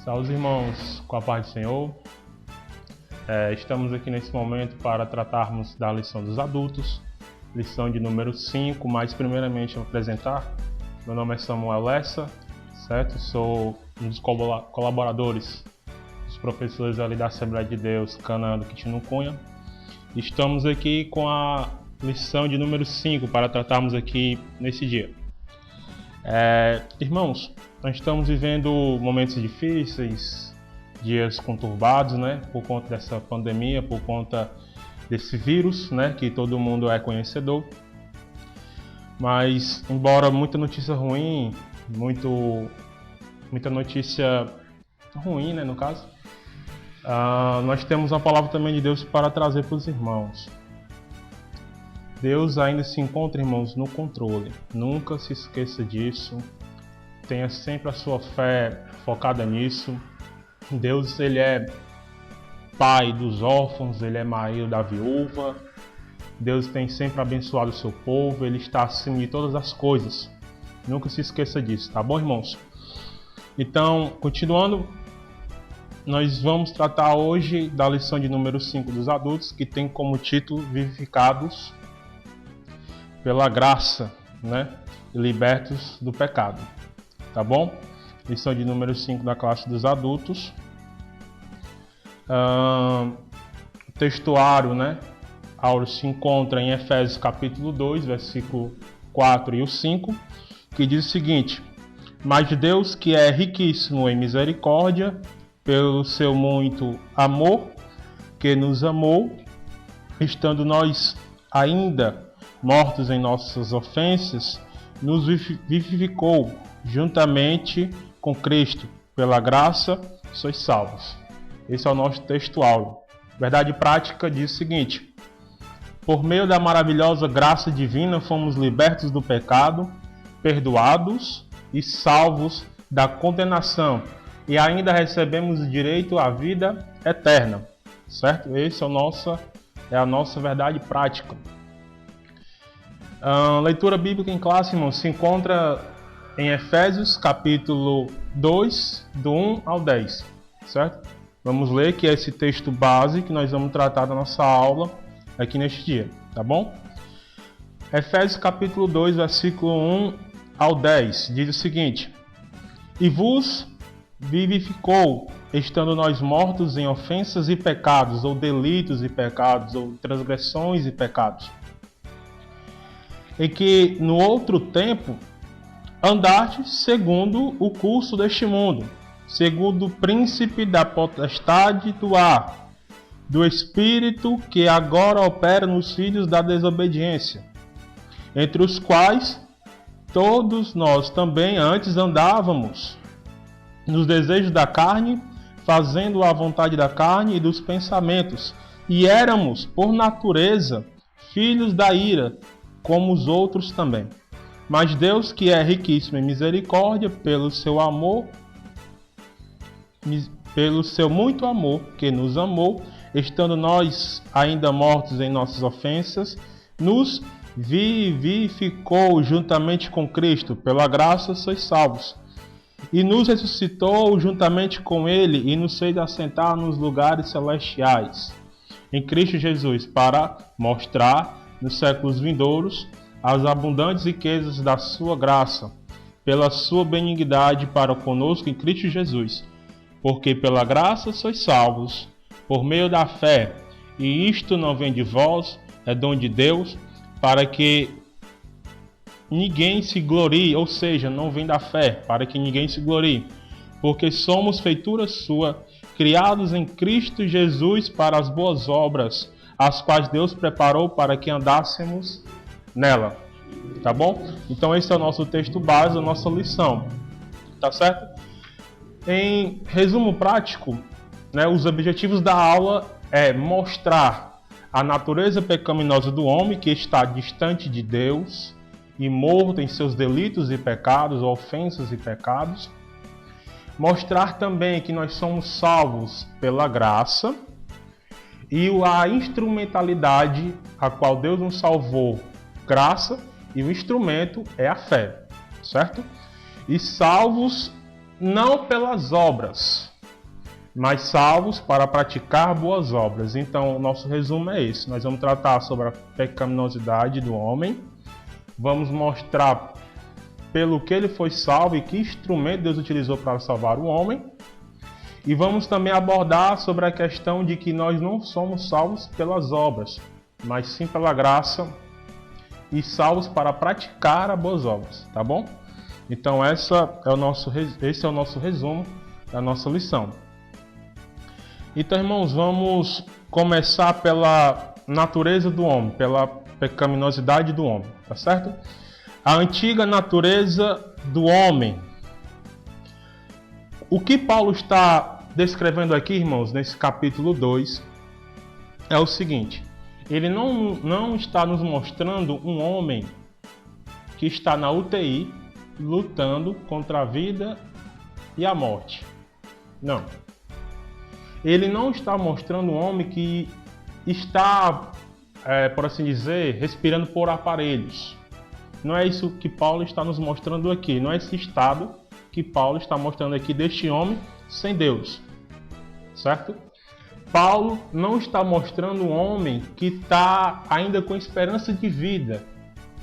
Salve, irmãos, com a paz do Senhor. Estamos aqui nesse momento para tratarmos da lição dos adultos, lição de número 5, mas primeiramente eu vou apresentar. Meu nome é Samuel Lessa, certo? Sou um dos colaboradores dos professores ali da Assembleia de Deus, Canaã do Quitino Cunha. Estamos aqui com a lição de número 5 para tratarmos aqui nesse dia. Irmãos, nós estamos vivendo momentos difíceis, dias conturbados, né? Por conta dessa pandemia, por conta desse vírus, né? Que todo mundo é conhecedor. Mas, embora muita notícia ruim, muita notícia ruim, né? No caso, nós temos uma palavra também de Deus para trazer para os irmãos. Deus ainda se encontra, irmãos, no controle. Nunca se esqueça disso. Tenha sempre a sua fé focada nisso. Deus, Ele é pai dos órfãos, Ele é marido da viúva. Deus tem sempre abençoado o seu povo, Ele está acima de todas as coisas. Nunca se esqueça disso, tá bom, irmãos? Então, continuando, nós vamos tratar hoje da lição de número 5 dos adultos, que tem como título Vivificados pela graça, né? E libertos do pecado. Tá bom? Lição de número 5 da classe dos adultos. O textuário, né? Áureo se encontra em Efésios capítulo 2, versículo 4 e o 5, que diz o seguinte: Mas Deus, que é riquíssimo em misericórdia, pelo seu muito amor, que nos amou, estando nós ainda mortos em nossas ofensas, nos vivificou juntamente com Cristo. Pela graça, sois salvos. Esse é o nosso textual. Verdade prática diz o seguinte: por meio da maravilhosa graça divina, fomos libertos do pecado, perdoados e salvos da condenação, e ainda recebemos o direito à vida eterna. Certo? Essa é a nossa verdade prática. A leitura bíblica em classe, irmãos, se encontra em Efésios capítulo 2, do 1 ao 10, certo? Vamos ler, que é esse texto base que nós vamos tratar da nossa aula aqui neste dia, tá bom? Efésios capítulo 2, versículo 1 ao 10, diz o seguinte: E vos vivificou, estando nós mortos em ofensas e pecados, ou delitos e pecados, ou transgressões e pecados, em que no outro tempo andaste segundo o curso deste mundo, segundo o príncipe da potestade do ar, do espírito que agora opera nos filhos da desobediência, entre os quais todos nós também antes andávamos nos desejos da carne, fazendo a vontade da carne e dos pensamentos, e éramos, por natureza, filhos da ira, como os outros também. Mas Deus, que é riquíssimo em misericórdia, pelo seu muito amor que nos amou, estando nós ainda mortos em nossas ofensas, nos vivificou juntamente com Cristo. Pela graça sois salvos. E nos ressuscitou juntamente com Ele e nos fez assentar nos lugares celestiais em Cristo Jesus, para mostrar nos séculos vindouros as abundantes riquezas da sua graça, pela sua benignidade para conosco em Cristo Jesus. Porque pela graça sois salvos, por meio da fé, e isto não vem de vós, é dom de Deus, para que ninguém se glorie, ou seja, não vem da fé, para que ninguém se glorie, porque somos feitura sua, criados em Cristo Jesus para as boas obras, as quais Deus preparou para que andássemos nela. Tá bom? Então esse é o nosso texto base, a nossa lição. Tá certo? Em resumo prático, né, os objetivos da aula é mostrar a natureza pecaminosa do homem, que está distante de Deus e morto em seus delitos e pecados, ofensas e pecados. Mostrar também que nós somos salvos pela graça, e a instrumentalidade a qual Deus nos salvou, graça, e o instrumento é a fé, certo? E salvos não pelas obras, mas salvos para praticar boas obras. Então, o nosso resumo é esse. Nós vamos tratar sobre a pecaminosidade do homem, vamos mostrar pelo que ele foi salvo e que instrumento Deus utilizou para salvar o homem, e vamos também abordar sobre a questão de que nós não somos salvos pelas obras, mas sim pela graça e salvos para praticar as boas obras, tá bom? Então esse é o nosso resumo da nossa lição. Então, irmãos, vamos começar pela natureza do homem, pela pecaminosidade do homem, tá certo? A antiga natureza do homem. O que Paulo está descrevendo aqui, irmãos, nesse capítulo 2, é o seguinte: ele não está nos mostrando um homem que está na UTI lutando contra a vida e a morte. Não. Ele não está mostrando um homem que está, por assim dizer, respirando por aparelhos. Não é isso que Paulo está nos mostrando aqui. Não é esse estado que Paulo está mostrando aqui deste homem sem Deus. Certo? Paulo não está mostrando um homem que está ainda com esperança de vida.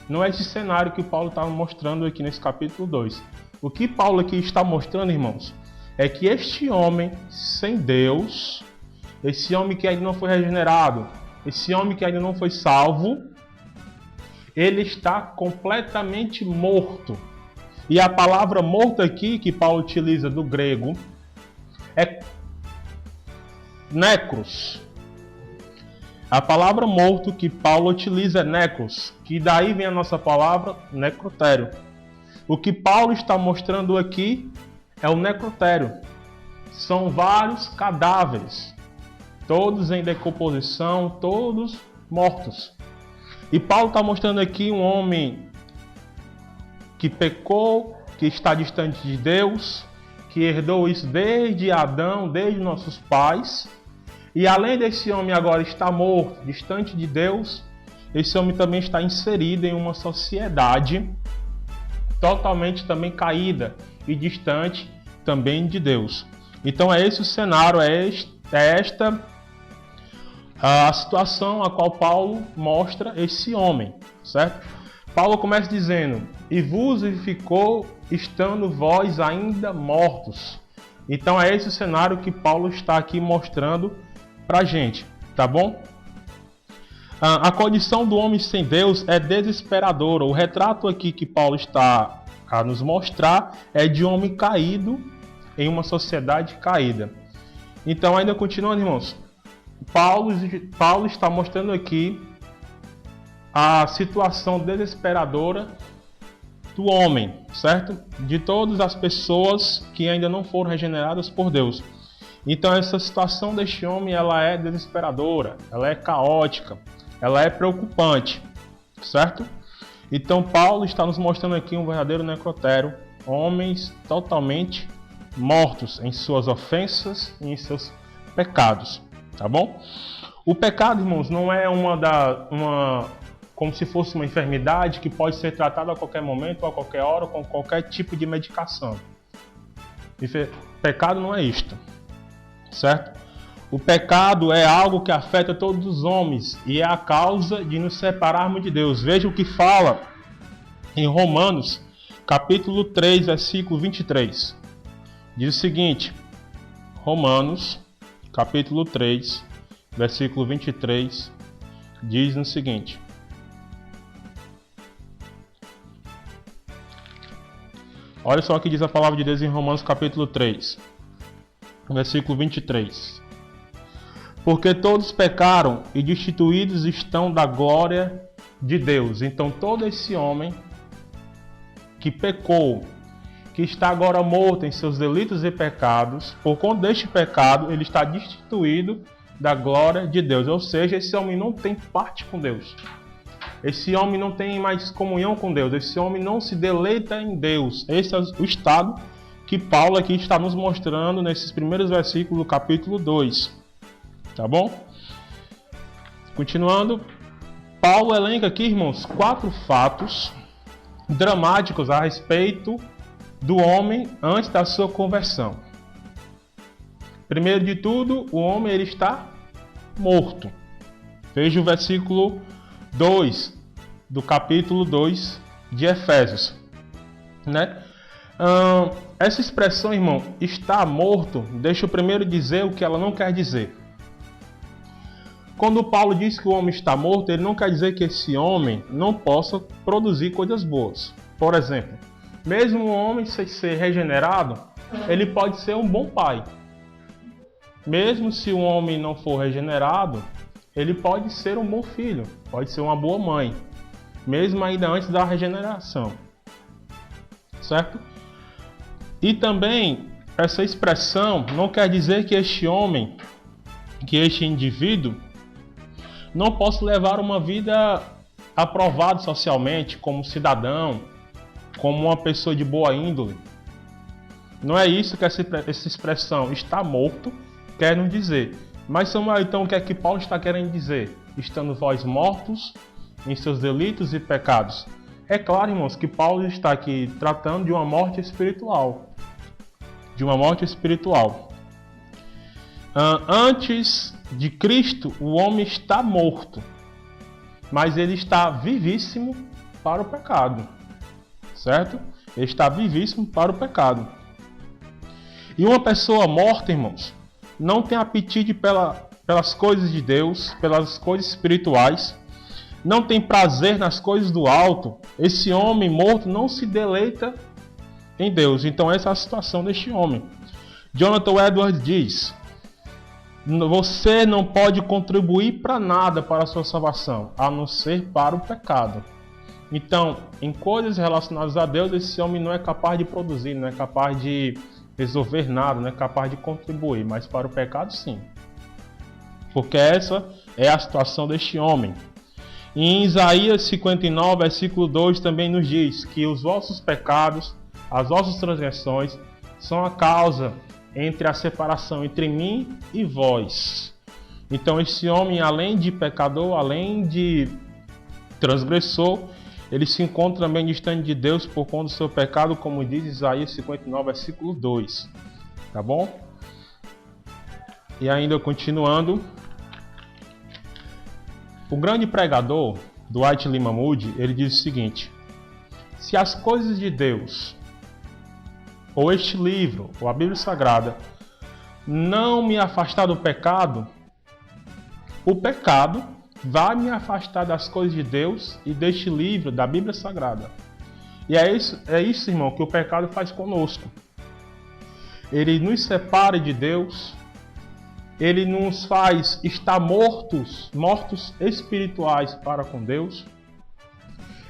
Não é esse cenário que Paulo está mostrando aqui nesse capítulo 2. O que Paulo aqui está mostrando, irmãos, é que este homem sem Deus, esse homem que ainda não foi regenerado, esse homem que ainda não foi salvo, ele está completamente morto. E a palavra morto aqui que Paulo utiliza do grego é necros. A palavra morto que Paulo utiliza é necros, que daí vem a nossa palavra necrotério. O que Paulo está mostrando aqui é o necrotério. São vários cadáveres, todos em decomposição, todos mortos. E Paulo está mostrando aqui um homem que pecou, que está distante de Deus, que herdou isso desde Adão, desde nossos pais. E além desse homem agora estar morto, distante de Deus, esse homem também está inserido em uma sociedade totalmente também caída e distante também de Deus. Então é esse o cenário, é esta a situação a qual Paulo mostra esse homem, certo? Paulo começa dizendo: e vos vivificou estando vós ainda mortos. Então é esse o cenário que Paulo está aqui mostrando pra gente, tá bom? A condição do homem sem Deus é desesperadora. O retrato aqui que Paulo está a nos mostrar é de um homem caído em uma sociedade caída. Então, ainda continuando, irmãos, Paulo está mostrando aqui a situação desesperadora do homem, certo? De todas as pessoas que ainda não foram regeneradas por Deus. Então, essa situação deste homem, ela é desesperadora, ela é caótica, ela é preocupante, certo? Então, Paulo está nos mostrando aqui um verdadeiro necrotério, homens totalmente mortos em suas ofensas e em seus pecados, tá bom? O pecado, irmãos, não é como se fosse uma enfermidade que pode ser tratada a qualquer momento, a qualquer hora, com qualquer tipo de medicação. Pecado não é isto, certo? O pecado é algo que afeta todos os homens e é a causa de nos separarmos de Deus. Veja o que fala em Romanos, capítulo 3, versículo 23. Diz o seguinte, Romanos, capítulo 3, versículo 23, diz o seguinte: olha só o que diz a palavra de Deus em Romanos, capítulo 3, versículo 23. Porque todos pecaram e destituídos estão da glória de Deus. Então todo esse homem que pecou, que está agora morto em seus delitos e pecados, por conta deste pecado, ele está destituído da glória de Deus. Ou seja, esse homem não tem parte com Deus. Esse homem não tem mais comunhão com Deus. Esse homem não se deleita em Deus. Esse é o estado que Paulo aqui está nos mostrando nesses primeiros versículos do capítulo 2. Tá bom? Continuando, Paulo elenca aqui, irmãos, 4 fatos dramáticos a respeito do homem antes da sua conversão. Primeiro de tudo, o homem ele está morto. Veja o versículo 2 do capítulo 2 de Efésios, né? Essa expressão, irmão, está morto, deixa eu primeiro dizer o que ela não quer dizer. Quando Paulo diz que o homem está morto, ele não quer dizer que esse homem não possa produzir coisas boas. Por exemplo, mesmo o homem ser regenerado, ele pode ser um bom pai. Mesmo se o homem não for regenerado, ele pode ser um bom filho, pode ser uma boa mãe, mesmo ainda antes da regeneração. Certo? E também, essa expressão não quer dizer que este homem, que este indivíduo, não possa levar uma vida aprovada socialmente, como cidadão, como uma pessoa de boa índole. Não é isso que essa expressão está morto quer nos dizer. Mas Samuel, então, o que é que Paulo está querendo dizer? Estando vós mortos em seus delitos e pecados. É claro, irmãos, que Paulo está aqui tratando de uma morte espiritual. De uma morte espiritual. Antes de Cristo, o homem está morto, mas ele está vivíssimo para o pecado, certo? Ele está vivíssimo para o pecado. E uma pessoa morta, irmãos, não tem apetite pelas coisas de Deus, pelas coisas espirituais, não tem prazer nas coisas do alto. Esse homem morto não se deleita em Deus. Então essa é a situação deste homem. Jonathan Edwards diz: você não pode contribuir para nada para a sua salvação, a não ser para o pecado. Então, em coisas relacionadas a Deus, esse homem não é capaz de produzir, não é capaz de resolver nada, não é capaz de contribuir, mas para o pecado sim. Porque essa é a situação deste homem. E em Isaías 59, versículo 2 também nos diz que os vossos pecados, as vossas transgressões, são a causa entre a separação entre mim e vós. Então esse homem, além de pecador, além de transgressor, ele se encontra também distante de Deus por conta do seu pecado, como diz Isaías 59, versículo 2. Tá bom? E ainda continuando, o grande pregador, Dwight Lyman Moody, ele diz o seguinte: se as coisas de Deus, ou este livro, ou a Bíblia Sagrada, não me afastar do pecado, o pecado vai me afastar das coisas de Deus e deste livro, da Bíblia Sagrada. E é isso, irmão, que o pecado faz conosco. Ele nos separa de Deus, ele nos faz estar mortos espirituais para com Deus.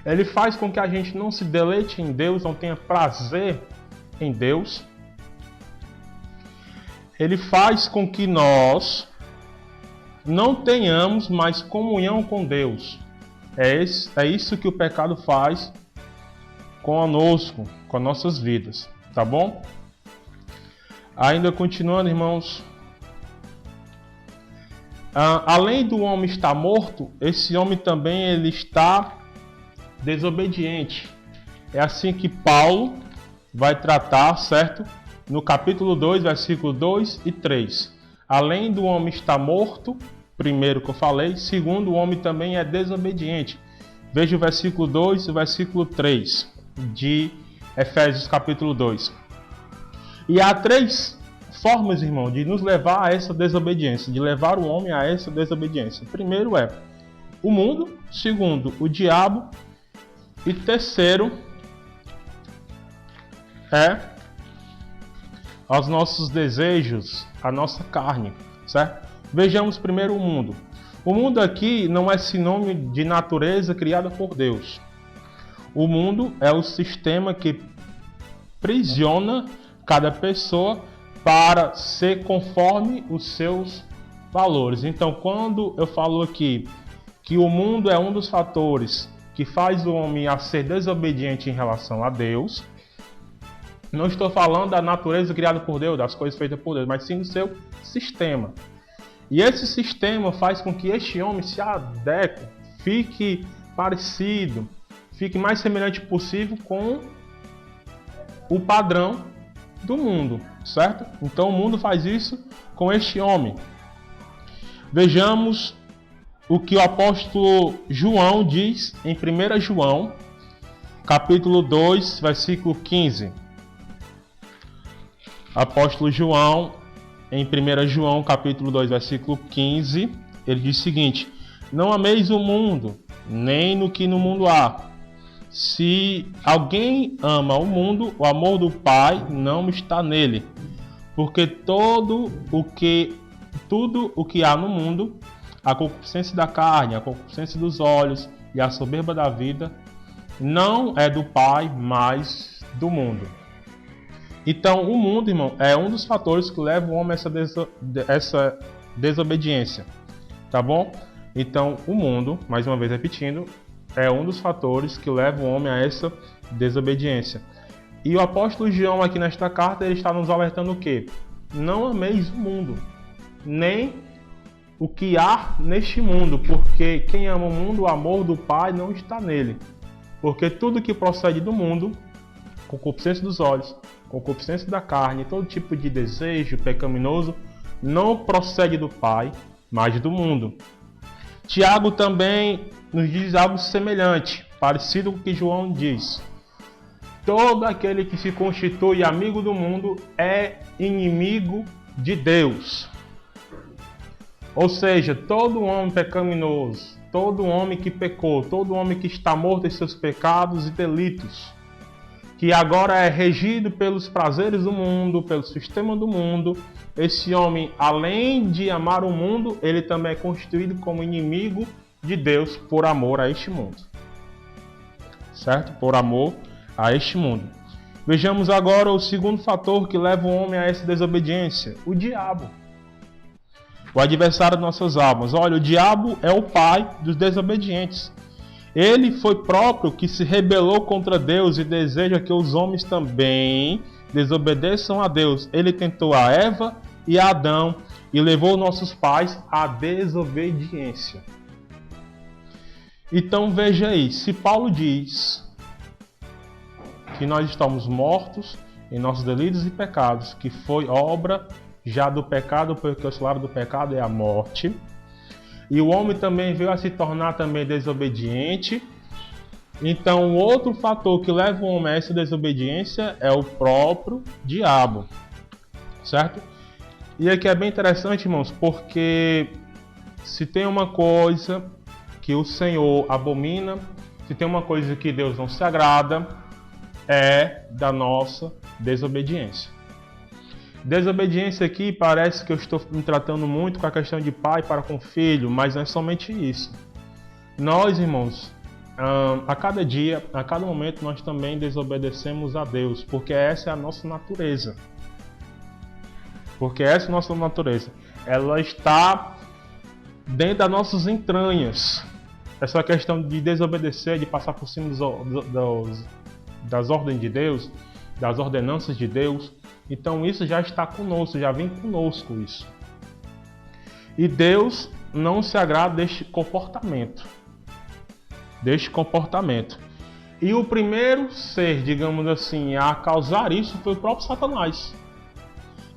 Ele faz com que a gente não se deleite em Deus, não tenha prazer em Deus. Ele faz com que nós não tenhamos mais comunhão com Deus. É isso que o pecado faz conosco, com as nossas vidas, tá bom? Ainda continuando, irmãos, além do homem estar morto, esse homem também ele está desobediente. É assim que Paulo vai tratar, certo? No capítulo 2, versículo 2 e 3. Além do homem estar morto, primeiro que eu falei, segundo, o homem também é desobediente. Veja o versículo 2 e o versículo 3 de Efésios capítulo 2. E há três formas, irmão, de nos levar a essa desobediência, de levar o homem a essa desobediência. Primeiro é o mundo, segundo, o diabo, e terceiro é aos nossos desejos, a nossa carne, certo? Vejamos primeiro o mundo. O mundo aqui não é sinônimo de natureza criada por Deus. O mundo é o sistema que prisiona cada pessoa para ser conforme os seus valores. Então, quando eu falo aqui que o mundo é um dos fatores que faz o homem a ser desobediente em relação a Deus, não estou falando da natureza criada por Deus, das coisas feitas por Deus, mas sim do seu sistema. E esse sistema faz com que este homem se adeque, fique parecido, fique mais semelhante possível com o padrão do mundo, certo? Então o mundo faz isso com este homem. Vejamos o que o apóstolo João diz em 1 João, capítulo 2, versículo 15. Apóstolo João, em 1 João, capítulo 2, versículo 15, ele diz o seguinte: não ameis o mundo, nem no que no mundo há. Se alguém ama o mundo, o amor do Pai não está nele. Porque tudo o que há no mundo, a concupiscência da carne, a concupiscência dos olhos e a soberba da vida, não é do Pai, mas do mundo. Então, o mundo, irmão, é um dos fatores que leva o homem a essa desobediência. Tá bom? Então, o mundo, mais uma vez repetindo, é um dos fatores que leva o homem a essa desobediência. E o apóstolo João, aqui nesta carta, ele está nos alertando o quê? Não ameis o mundo, nem o que há neste mundo, porque quem ama o mundo, o amor do Pai não está nele. Porque tudo que procede do mundo, concupiscência dos olhos, concupiscência da carne, todo tipo de desejo pecaminoso, não procede do Pai, mas do mundo. Tiago também nos diz algo semelhante, parecido com o que João diz. Todo aquele que se constitui amigo do mundo é inimigo de Deus. Ou seja, todo homem pecaminoso, todo homem que pecou, todo homem que está morto em seus pecados e delitos, que agora é regido pelos prazeres do mundo, pelo sistema do mundo, esse homem, além de amar o mundo, ele também é constituído como inimigo de Deus por amor a este mundo. Certo? Por amor a este mundo. Vejamos agora o segundo fator que leva o homem a essa desobediência: o diabo. O adversário de nossas almas. Olha, o diabo é o pai dos desobedientes. Ele foi próprio que se rebelou contra Deus e deseja que os homens também desobedeçam a Deus. Ele tentou a Eva e a Adão e levou nossos pais à desobediência. Então veja aí, se Paulo diz que nós estamos mortos em nossos delitos e pecados, que foi obra já do pecado, porque o salário do pecado é a morte, e o homem também veio a se tornar também desobediente. Então, o outro fator que leva o homem a essa desobediência é o próprio diabo, certo? E aqui é bem interessante, irmãos, porque se tem uma coisa que o Senhor abomina, se tem uma coisa que Deus não se agrada, é da nossa desobediência. Desobediência aqui parece que eu estou me tratando muito com a questão de pai para com filho, mas não é somente isso. Nós, irmãos, a cada dia, a cada momento, nós também desobedecemos a Deus, porque essa é a nossa natureza. Porque essa é a nossa natureza. Ela está dentro das nossas entranhas. Essa questão de desobedecer, de passar por cima das ordens de Deus, das ordenanças de Deus. Então isso já está conosco, já vem conosco isso. E Deus não se agrada deste comportamento. E o primeiro ser, digamos assim, a causar isso foi o próprio Satanás.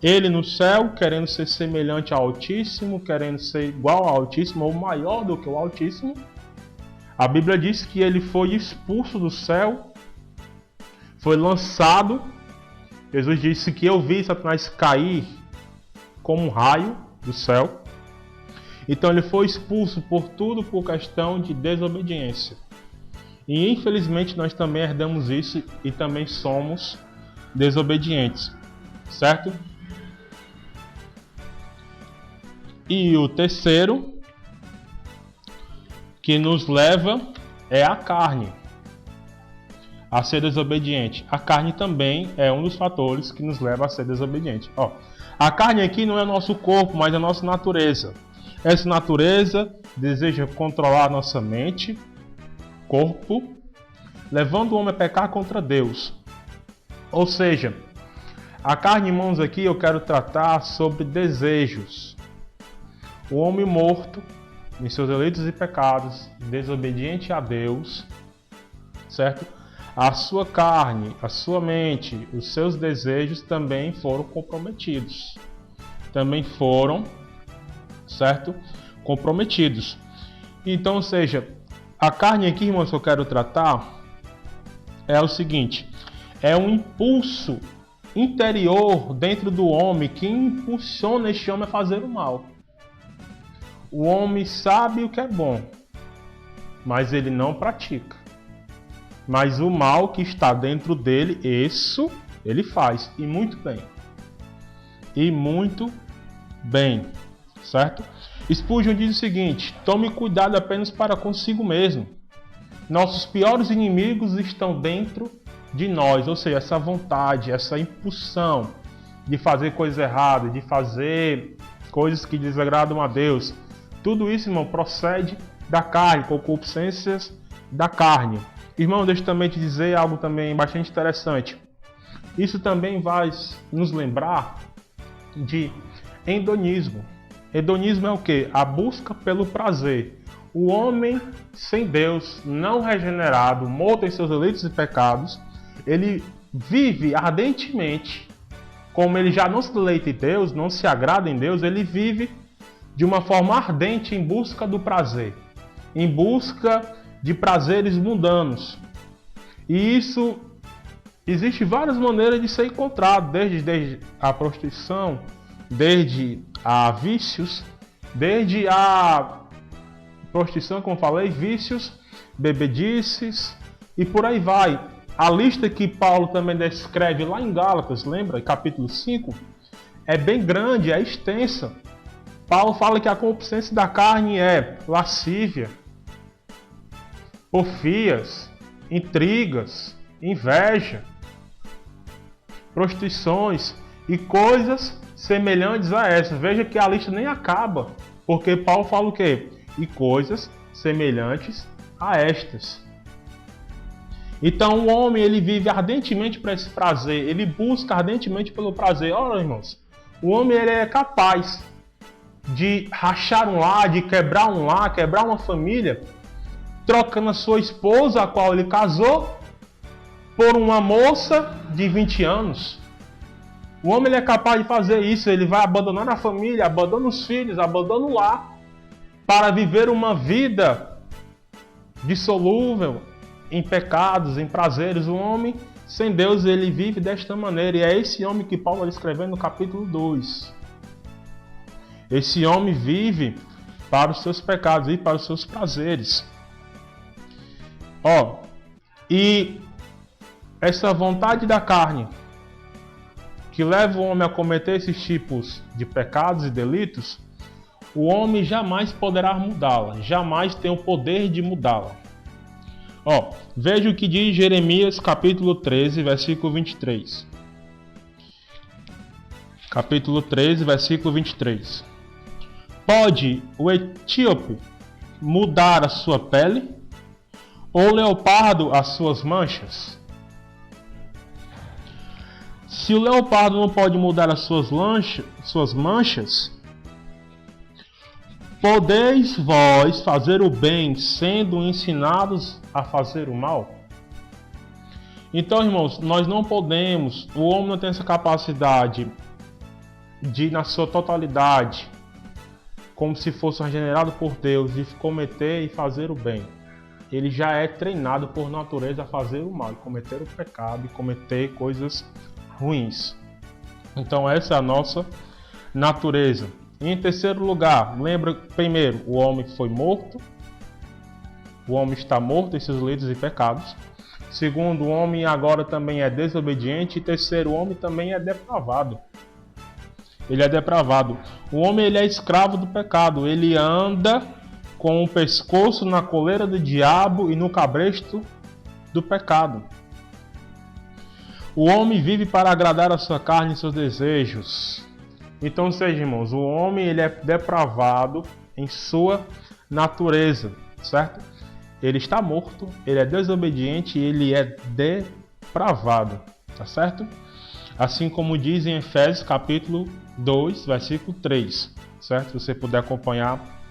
Ele no céu, querendo ser semelhante ao Altíssimo, querendo ser igual ao Altíssimo, ou maior do que o Altíssimo. A Bíblia diz que ele foi expulso do céu, foi lançado. Jesus disse que eu vi Satanás cair como um raio do céu. Então ele foi expulso por tudo por questão de desobediência. E infelizmente nós também herdamos isso e também somos desobedientes, certo? E o terceiro que nos leva é a carne a ser desobediente. A carne também é um dos fatores que nos leva a ser desobediente. A carne aqui não é nosso corpo, mas é a nossa natureza. Essa natureza deseja controlar nossa mente, corpo, levando o homem a pecar contra Deus. Ou seja, a carne, irmãos, aqui eu quero tratar sobre desejos. O homem morto em seus delitos e pecados, desobediente a Deus, certo? a sua carne, a sua mente, os seus desejos também foram comprometidos. Também foram, certo? Comprometidos. Então, ou seja, a carne aqui, irmãos, que eu quero tratar é o seguinte: é um impulso interior dentro do homem que impulsiona este homem a fazer o mal. O homem sabe o que é bom, mas ele não pratica. Mas o mal que está dentro dele, isso ele faz, e muito bem. E muito bem, certo? Spurgeon diz o seguinte: tome cuidado apenas para consigo mesmo. Nossos piores inimigos estão dentro de nós, ou seja, essa vontade, essa impulsão de fazer coisas erradas, de fazer coisas que desagradam a Deus. Tudo isso, irmão, procede da carne, concupiscências da carne. Irmão, deixa eu também te dizer algo também bastante interessante. Isso também vai nos lembrar de hedonismo. Hedonismo é o quê? A busca pelo prazer. O homem sem Deus, não regenerado, morto em seus delitos e pecados, ele vive ardentemente, como ele já não se deleita em Deus, não se agrada em Deus, ele vive de uma forma ardente em busca do prazer, em busca de prazeres mundanos. E isso, existe várias maneiras de ser encontrado, desde a prostituição, desde a vícios, desde a prostituição, como falei, vícios, bebedices e por aí vai. A lista que Paulo também descreve lá em Gálatas, lembra? Capítulo 5, é bem grande, é extensa. Paulo fala que a concupiscência da carne é lascívia, porfias, intrigas, inveja, prostituições e coisas semelhantes a essas. Veja que a lista nem acaba, porque Paulo fala o quê? E coisas semelhantes a estas. Então o homem, ele vive ardentemente para esse prazer, ele busca ardentemente pelo prazer. Olha, irmãos, o homem ele é capaz de rachar um lar, de quebrar um lar, quebrar uma família, trocando a sua esposa, a qual ele casou, por uma moça de 20 anos. O homem ele é capaz de fazer isso, ele vai abandonando a família, abandona os filhos, abandona o lar, para viver uma vida dissolúvel em pecados, em prazeres. O homem sem Deus, ele vive desta maneira, e é esse homem que Paulo está escrevendo no capítulo 2. Esse homem vive para os seus pecados e para os seus prazeres. E essa vontade da carne que leva o homem a cometer esses tipos de pecados e delitos, o homem jamais poderá mudá-la, jamais tem o poder de mudá-la. Veja o que diz Jeremias capítulo 13, versículo 23. Capítulo 13, versículo 23. Pode o etíope mudar a sua pele? Ou o leopardo as suas manchas? Se o leopardo não pode mudar as suas manchas, podeis vós fazer o bem, sendo ensinados a fazer o mal? Então, irmãos, nós não podemos, o homem não tem essa capacidade de, na sua totalidade, como se fosse regenerado por Deus, de cometer e fazer o bem. Ele já é treinado por natureza a fazer o mal, cometer o pecado e cometer coisas ruins. Então essa é a nossa natureza. E em terceiro lugar, lembra, primeiro, o homem foi morto. O homem está morto em seus delitos e pecados. Segundo, o homem agora também é desobediente. E terceiro, o homem também é depravado. Ele é depravado. O homem ele é escravo do pecado. Ele anda com o pescoço na coleira do diabo e no cabresto do pecado. O homem vive para agradar a sua carne e seus desejos. Então, seja, irmãos, o homem ele é depravado em sua natureza, certo? Ele está morto, ele é desobediente e ele é depravado, tá certo? Assim como diz em Efésios capítulo 2, versículo 3, certo? Se você puder acompanhar.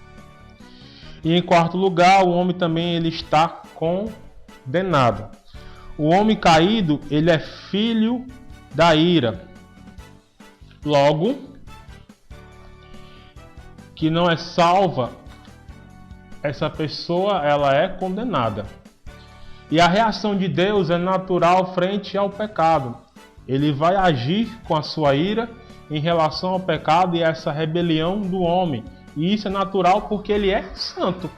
E em quarto lugar, o homem também ele está condenado. O homem caído, ele é filho da ira. Logo, que não é salva, essa pessoa ela é condenada. E a reação de Deus é natural frente ao pecado. Ele vai agir com a sua ira em relação ao pecado e a essa rebelião do homem. E isso é natural porque ele é santo.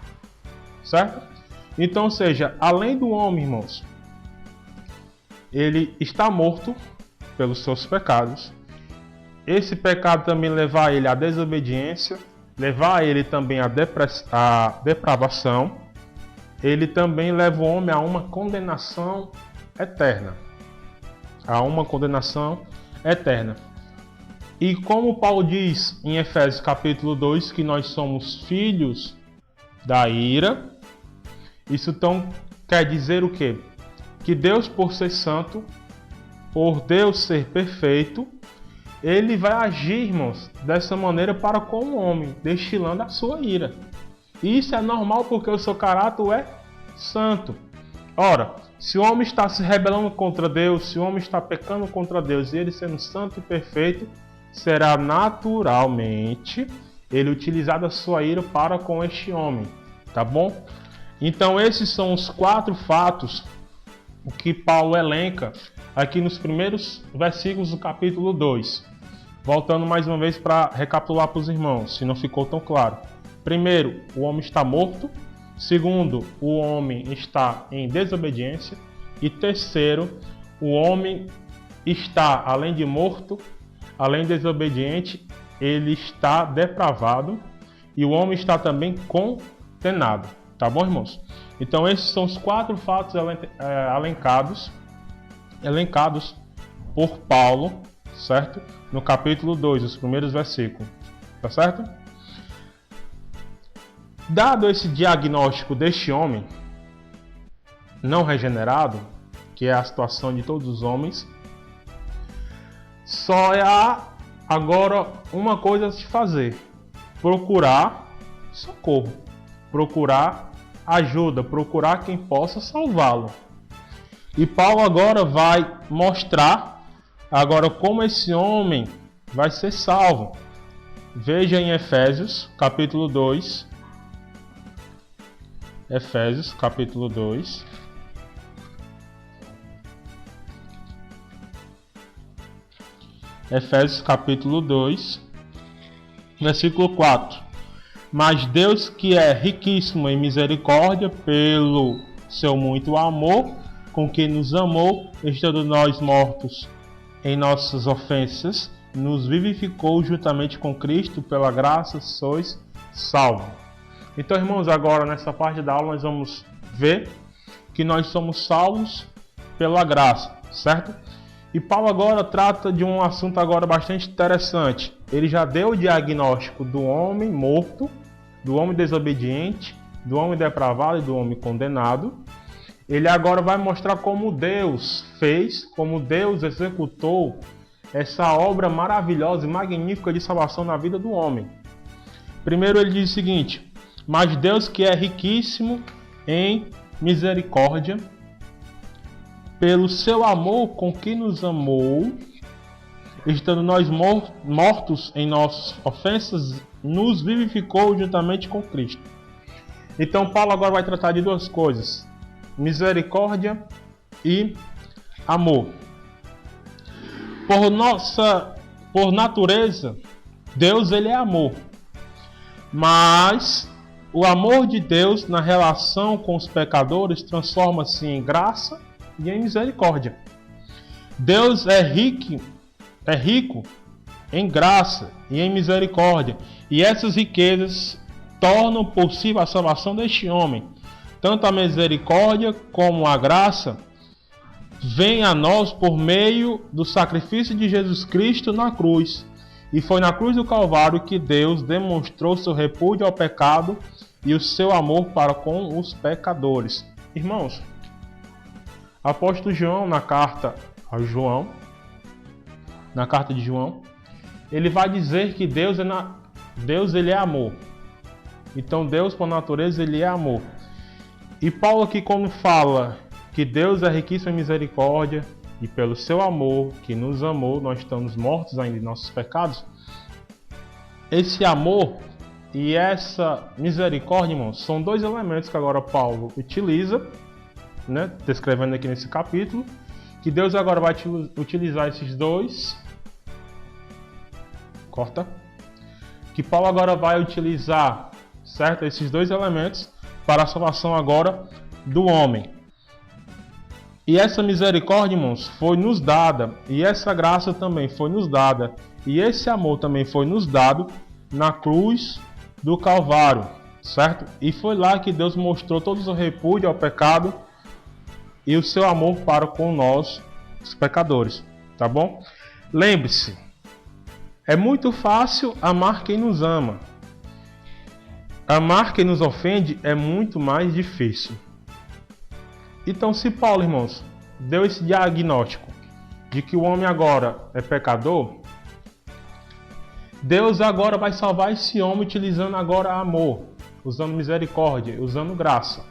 Certo? Então, ou seja, além do homem, irmãos, ele está morto pelos seus pecados. Esse pecado também levar ele à desobediência, levar ele também à depravação. Ele também leva o homem a uma condenação eterna. A uma condenação eterna. E como Paulo diz em Efésios capítulo 2, que nós somos filhos da ira, isso então quer dizer o quê? Que Deus, por ser santo, por Deus ser perfeito, ele vai agir, irmãos, dessa maneira para com o homem, destilando a sua ira. E isso é normal porque o seu caráter é santo. Ora, se o homem está se rebelando contra Deus, se o homem está pecando contra Deus e ele sendo santo e perfeito, será naturalmente ele utilizar a sua ira para com este homem, tá bom? Então esses são os 4 fatos que Paulo elenca aqui nos primeiros versículos do capítulo 2. Voltando mais uma vez para recapitular para os irmãos, se não ficou tão claro. Primeiro, o homem está morto. Segundo, o homem está em desobediência. E terceiro, o homem está, além de morto, além de desobediente, ele está depravado. E o homem está também condenado. Tá bom, irmãos? Então esses são os 4 fatos elencados por Paulo, certo? No capítulo 2, os primeiros versículos. Tá certo? Dado esse diagnóstico deste homem não regenerado, que é a situação de todos os homens, só há agora uma coisa a se fazer: procurar socorro, procurar ajuda, procurar quem possa salvá-lo. E Paulo agora vai mostrar agora como esse homem vai ser salvo. Veja em Efésios, capítulo 2. Efésios, capítulo 2. Efésios, capítulo 2, versículo 4. Mas Deus, que é riquíssimo em misericórdia, pelo seu muito amor, com que nos amou, estando nós mortos em nossas ofensas, nos vivificou juntamente com Cristo, pela graça sois salvos. Então, irmãos, agora nessa parte da aula nós vamos ver que nós somos salvos pela graça, certo? E Paulo agora trata de um assunto agora bastante interessante. Ele já deu o diagnóstico do homem morto, do homem desobediente, do homem depravado e do homem condenado. Ele agora vai mostrar como Deus fez, como Deus executou essa obra maravilhosa e magnífica de salvação na vida do homem. Primeiro ele diz o seguinte: mas Deus, que é riquíssimo em misericórdia, pelo seu amor com que nos amou, estando nós mortos em nossas ofensas, nos vivificou juntamente com Cristo. Então Paulo agora vai tratar de 2 coisas: misericórdia e amor. Por natureza, Deus ele é amor. Mas o amor de Deus na relação com os pecadores transforma-se em graça e em misericórdia. Deus é rico em graça e em misericórdia, e essas riquezas tornam possível a salvação deste homem. Tanto a misericórdia como a graça vem a nós por meio do sacrifício de Jesus Cristo na cruz. E foi na cruz do Calvário que Deus demonstrou seu repúdio ao pecado e o seu amor para com os pecadores. Irmãos, apóstolo João, na carta de João, ele vai dizer que Deus ele é amor. Então Deus, por natureza, ele é amor. E Paulo aqui, quando fala que Deus é riquíssimo em misericórdia e pelo seu amor, que nos amou, nós estamos mortos ainda em nossos pecados. Esse amor e essa misericórdia, irmãos, são dois elementos que agora Paulo utiliza, né, descrevendo aqui nesse capítulo, que Deus agora vai utilizar esses dois. Que Paulo agora vai utilizar, certo, esses dois elementos para a salvação agora do homem. E essa misericórdia, irmãos, foi nos dada, e essa graça também foi nos dada, e esse amor também foi nos dado na cruz do Calvário, certo? E foi lá que Deus mostrou todo o seu repúdio ao pecado e o seu amor para com nós, os pecadores, tá bom? Lembre-se, é muito fácil amar quem nos ama. Amar quem nos ofende é muito mais difícil. Então, se Paulo, irmãos, deu esse diagnóstico de que o homem agora é pecador, Deus agora vai salvar esse homem utilizando agora amor, usando misericórdia, usando graça.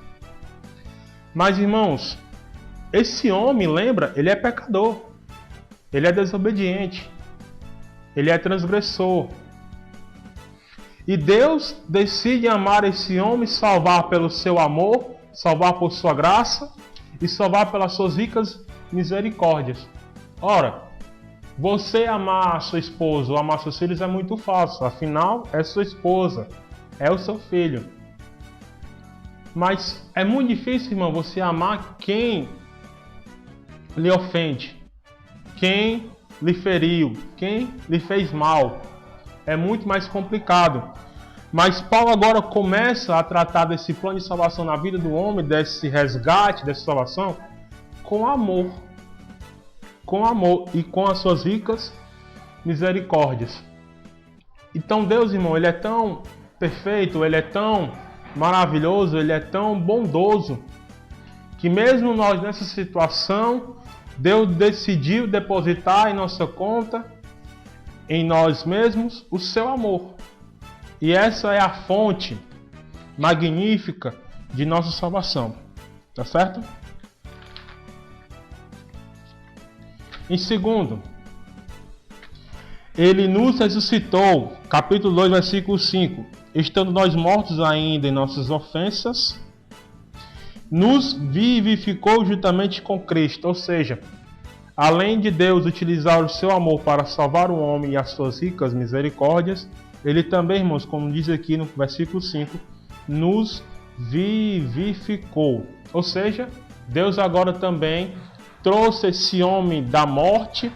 Mas, irmãos, esse homem, lembra, ele é pecador, ele é desobediente, ele é transgressor. E Deus decide amar esse homem, salvar pelo seu amor, salvar por sua graça e salvar pelas suas ricas misericórdias. Ora, você amar sua esposa ou amar seus filhos é muito fácil, afinal é sua esposa, é o seu filho. Mas é muito difícil, irmão, você amar quem lhe ofende, quem lhe feriu, quem lhe fez mal. É muito mais complicado. Mas Paulo agora começa a tratar desse plano de salvação na vida do homem, desse resgate, dessa salvação, com amor. Com amor e com as suas ricas misericórdias. Então Deus, irmão, ele é tão perfeito, ele é tão maravilhoso, ele é tão bondoso, que mesmo nós nessa situação, Deus decidiu depositar em nossa conta, em nós mesmos, o seu amor. E essa é a fonte magnífica de nossa salvação. Tá certo? Em segundo, ele nos ressuscitou, capítulo 2, versículo 5. Estando nós mortos ainda em nossas ofensas, nos vivificou juntamente com Cristo. Ou seja, além de Deus utilizar o seu amor para salvar o homem e as suas ricas misericórdias, ele também, irmãos, como diz aqui no versículo 5, nos vivificou. Ou seja, Deus agora também trouxe esse homem da morte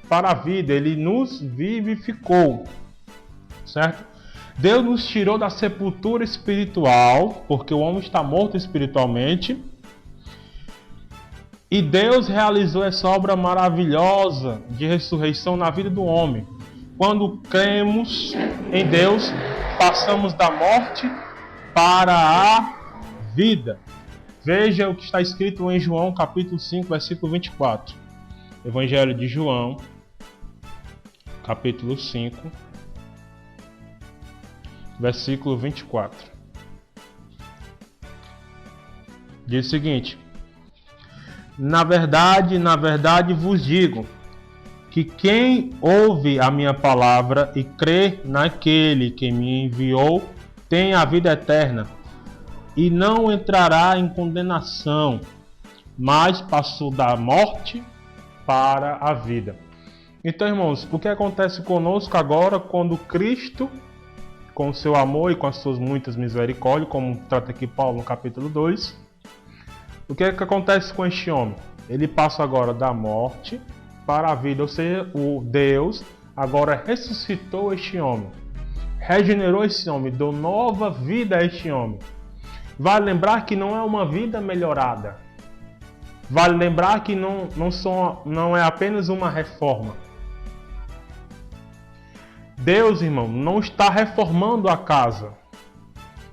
para a vida. Ele nos vivificou, certo? Deus nos tirou da sepultura espiritual, porque o homem está morto espiritualmente. E Deus realizou essa obra maravilhosa de ressurreição na vida do homem. Quando cremos em Deus, passamos da morte para a vida. Veja o que está escrito em João, capítulo 5, versículo 24. Evangelho de João, capítulo 5, versículo 24. Diz o seguinte: na verdade vos digo, que quem ouve a minha palavra e crê naquele que me enviou, tem a vida eterna, e não entrará em condenação, mas passou da morte para a vida. Então, irmãos, o que acontece conosco agora quando Cristo, com o seu amor e com as suas muitas misericórdias, como trata aqui Paulo no capítulo 2, o que acontece com este homem? Ele passa agora da morte para a vida, ou seja, o Deus agora ressuscitou este homem, regenerou esse homem, deu nova vida a este homem. Vale lembrar que não é uma vida melhorada. Vale lembrar que não é apenas uma reforma. Deus, irmão, não está reformando a casa.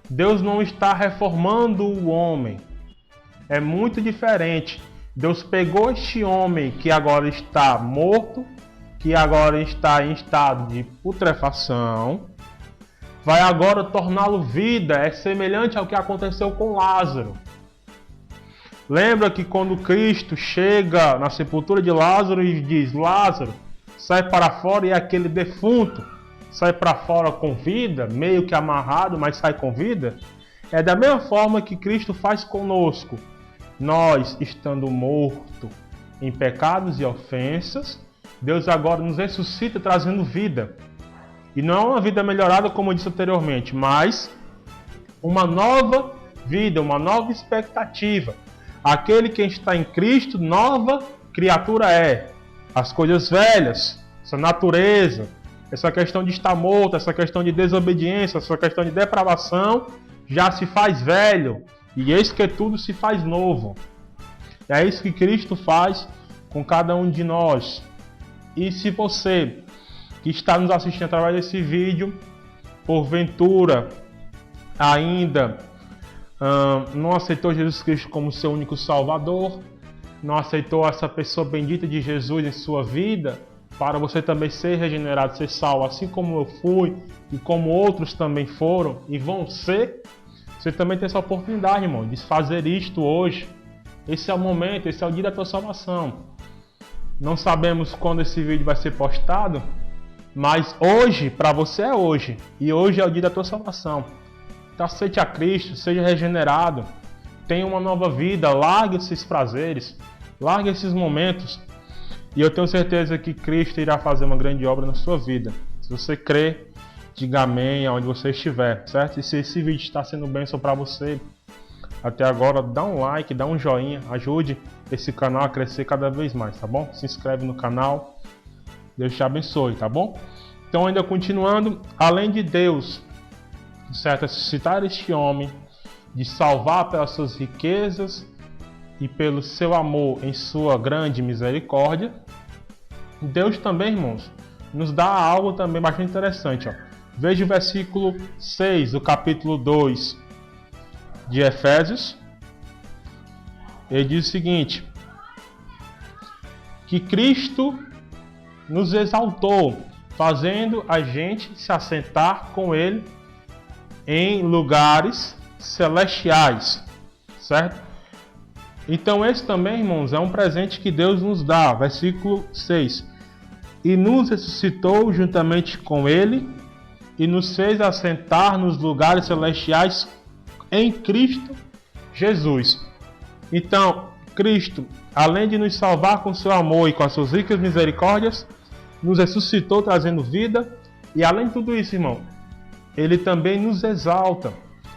Deus não está reformando o homem. É muito diferente. Deus pegou este homem que agora está morto, que agora está em estado de putrefação, vai agora torná-lo vida. É semelhante ao que aconteceu com Lázaro. Lembra que quando Cristo chega na sepultura de Lázaro e diz: Lázaro, sai para fora, e aquele defunto sai para fora com vida, meio que amarrado, mas sai com vida? É da mesma forma que Cristo faz conosco. Nós, estando mortos em pecados e ofensas, Deus agora nos ressuscita trazendo vida. E não é uma vida melhorada, como eu disse anteriormente, mas uma nova vida, uma nova expectativa. Aquele que está em Cristo, nova criatura é. As coisas velhas, essa natureza, essa questão de estar morto, essa questão de desobediência, essa questão de depravação, já se faz velho. E eis que tudo se faz novo. É isso que Cristo faz com cada um de nós. E se você que está nos assistindo através desse vídeo, porventura ainda não aceitou Jesus Cristo como seu único Salvador, não aceitou essa pessoa bendita de Jesus em sua vida, para você também ser regenerado, ser salvo, assim como eu fui e como outros também foram e vão ser, você também tem essa oportunidade, irmão, de fazer isto hoje. Esse é o momento, esse é o dia da tua salvação. Não sabemos quando esse vídeo vai ser postado, mas hoje, para você é hoje, e hoje é o dia da tua salvação. Então aceite a Cristo, seja regenerado, tenha uma nova vida, largue esses prazeres, largue esses momentos. E eu tenho certeza que Cristo irá fazer uma grande obra na sua vida. Se você crê, diga amém aonde você estiver, certo? E se esse vídeo está sendo bênção para você até agora, dá um like, dá um joinha, ajude esse canal a crescer cada vez mais, tá bom? Se inscreve no canal, Deus te abençoe, tá bom? Então, ainda continuando, além de Deus, certo, ressuscitar este homem, de salvar pelas suas riquezas e pelo seu amor em sua grande misericórdia, Deus também, irmãos, nos dá algo também bastante interessante. Ó. Veja o versículo 6 do capítulo 2 de Efésios. Ele diz o seguinte: que Cristo nos exaltou, fazendo a gente se assentar com Ele em lugares celestiais, certo? Então esse também, irmãos, é um presente que Deus nos dá. Versículo 6. E nos ressuscitou juntamente com Ele e nos fez assentar nos lugares celestiais em Cristo Jesus. Então, Cristo, além de nos salvar com seu amor e com as suas ricas misericórdias, nos ressuscitou trazendo vida. E além de tudo isso, irmão, Ele também nos exalta,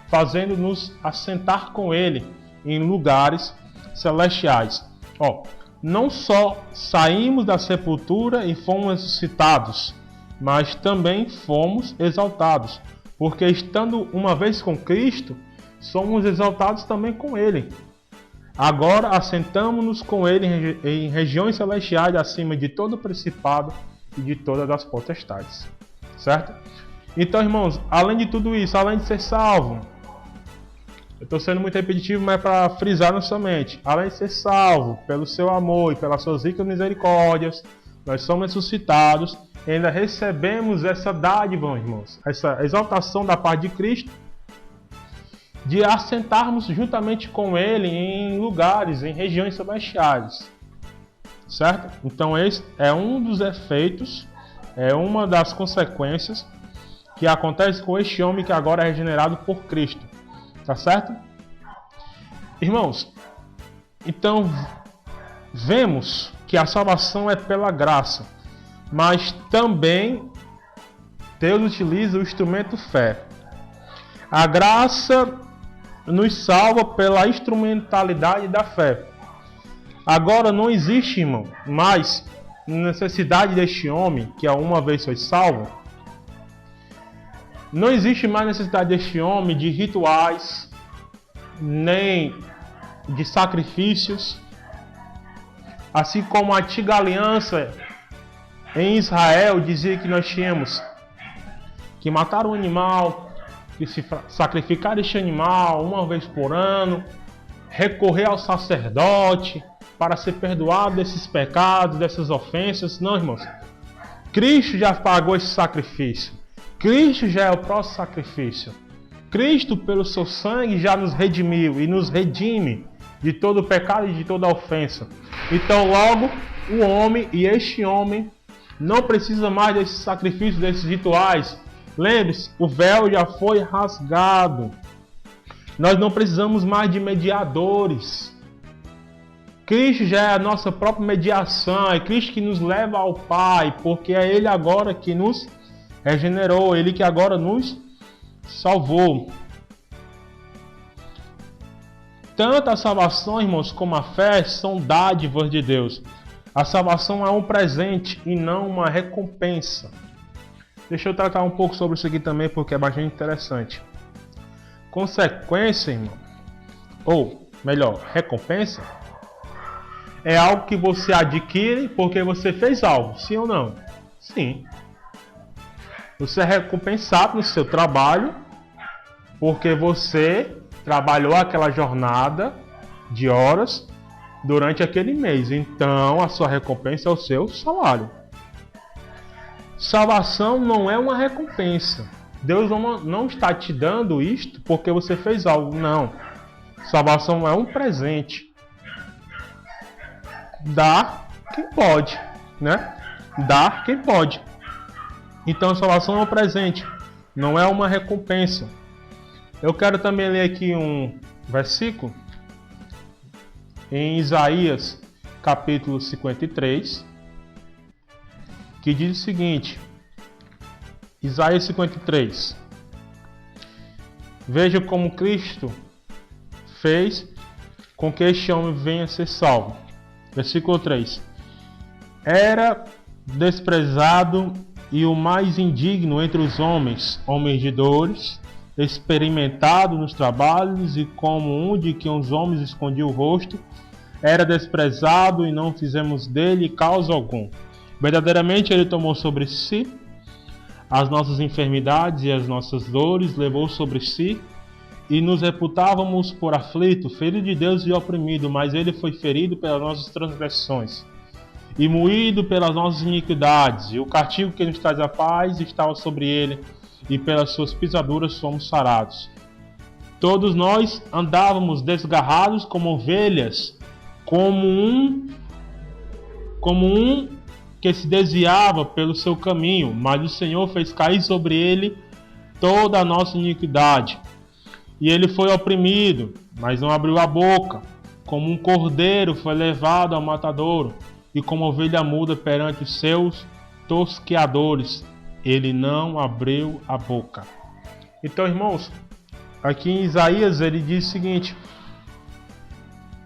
fazendo-nos assentar com Ele em lugares celestiais. Ó, não só saímos da sepultura e fomos ressuscitados, mas também fomos exaltados, porque estando uma vez com Cristo, somos exaltados também com Ele. Agora assentamos-nos com Ele em regiões celestiais, acima de todo principado e de todas as potestades, certo? Então, irmãos, além de tudo isso, além de ser salvo, eu estou sendo muito repetitivo, mas para frisar na sua mente, além de ser salvo pelo seu amor e pelas suas ricas misericórdias, nós somos ressuscitados e ainda recebemos essa dádiva, irmãos, essa exaltação da parte de Cristo, de assentarmos juntamente com Ele em lugares, em regiões celestiais, certo? Então esse é um dos efeitos, é uma das consequências que acontece com este homem que agora é regenerado por Cristo. Tá certo? Irmãos, então vemos que a salvação é pela graça, mas também Deus utiliza o instrumento fé. A graça nos salva pela instrumentalidade da fé. Agora não existe, irmão, mais necessidade deste homem, que uma vez foi salvo, não existe mais necessidade deste homem de rituais, nem de sacrifícios. Assim como a antiga aliança em Israel dizia que nós tínhamos que matar um animal, que se sacrificar este animal uma vez por ano, recorrer ao sacerdote para ser perdoado desses pecados, dessas ofensas. Não, irmãos. Cristo já pagou esse sacrifício. Cristo já é o próximo sacrifício. Cristo, pelo seu sangue, já nos redimiu e nos redime de todo pecado e de toda ofensa. Então logo o homem, e este homem, não precisa mais desses sacrifícios, desses rituais. Lembre-se, o véu já foi rasgado. Nós não precisamos mais de mediadores. Cristo já é a nossa própria mediação, é Cristo que nos leva ao Pai, porque é Ele agora que nos regenerou, Ele que agora nos salvou. Tanto a salvação, irmãos, como a fé são dádivas de Deus. A salvação é um presente e não uma recompensa. Deixa eu tratar um pouco sobre isso aqui também, porque é bastante interessante. Consequência, irmão, ou melhor, recompensa, é algo que você adquire porque você fez algo, sim ou não? Sim. Você é recompensado no seu trabalho porque você trabalhou aquela jornada de horas durante aquele mês. Então, a sua recompensa é o seu salário. Salvação não é uma recompensa. Deus não está te dando isto porque você fez algo. Não. Salvação é um presente. Dá quem pode, né? Dá quem pode. Então, a salvação é um presente, não é uma recompensa. Eu quero também ler aqui um versículo em Isaías, capítulo 53, que diz o seguinte: Isaías 53. Veja como Cristo fez com que este homem venha a ser salvo. Versículo 3. Era desprezado e o mais indigno entre os homens, homens de dores, experimentado nos trabalhos, e como um de que os homens escondiam o rosto, era desprezado e não fizemos dele causa algum. Verdadeiramente ele tomou sobre si as nossas enfermidades e as nossas dores, levou sobre si, e nos reputávamos por aflito, ferido de Deus e oprimido, mas ele foi ferido pelas nossas transgressões e moído pelas nossas iniquidades, e o castigo que nos traz a paz estava sobre ele, e pelas suas pisaduras somos sarados. Todos nós andávamos desgarrados como ovelhas, como um que se desviava pelo seu caminho, mas o Senhor fez cair sobre ele toda a nossa iniquidade. E ele foi oprimido, mas não abriu a boca. Como um cordeiro foi levado ao matadouro, e como ovelha muda perante os seus tosqueadores, ele não abriu a boca. Então, irmãos, aqui em Isaías ele diz o seguinte,